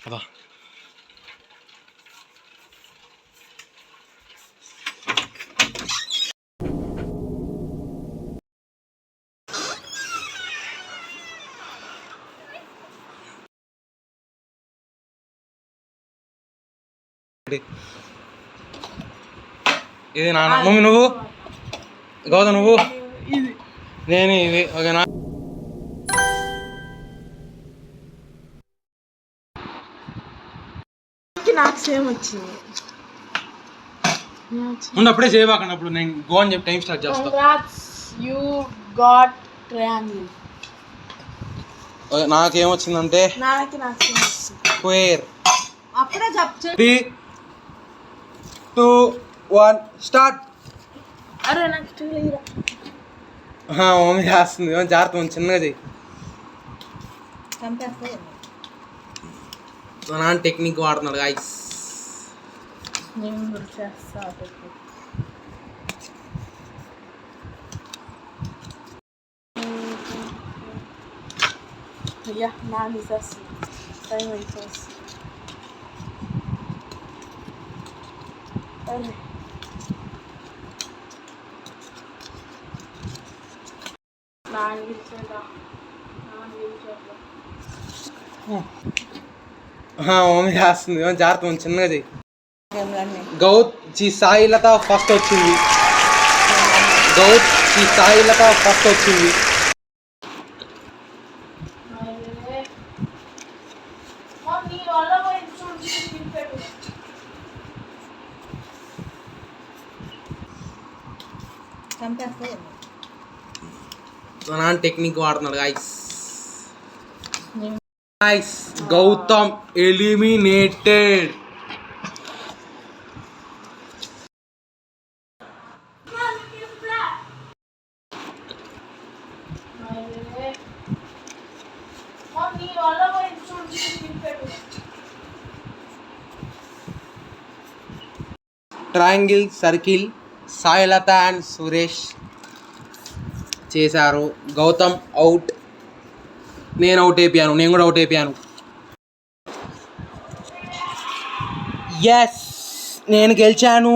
అదా ఇది నాన్న మమ్మీ నువ్వు గౌతమ్ నువ్వు నేను ఇది ఓకేనా. నాకు సేమ్ వచ్చింది. అప్పుడే చేయబాకండి, అప్పుడు నేను గో అని చెప్పి టైం స్టార్ట్ చేస్తాను. You got triangle. నాకేమొచ్చిందంటే స్క్వేర్. అప్పుడే చెప్పు. 3, 2, 1 స్టార్ట్. అరే నాకు మమ్మీ చేస్తుంది, జాగ్రత్త చిన్నగా చెయ్యి. నాన్న టెక్నిక్ వాడుతున్నాడు గాయ్స్. నేను చేస్తా టెక్నిక్. అయ్యా నా మిసెస్ టైం అయిపోయింది. మమ్మీ చేస్తుంది, జాగ్రత్త చిన్నగా చెయ్యి. సాయిలత ఫస్ట్ వచ్చింది. సాయిలత ఫస్ట్ వచ్చింది. నాన్న టెక్నిక్ వాడుతున్నాడు guys. Gautam eliminated. Triangle circle Sailatha and Suresh చేశారు. గౌతమ్ అవుట్. నేను అవుట్ అయిపోయాను, నేను కూడా అవుట్ అయిపోయాను. ఎస్, నేను గెలిచాను.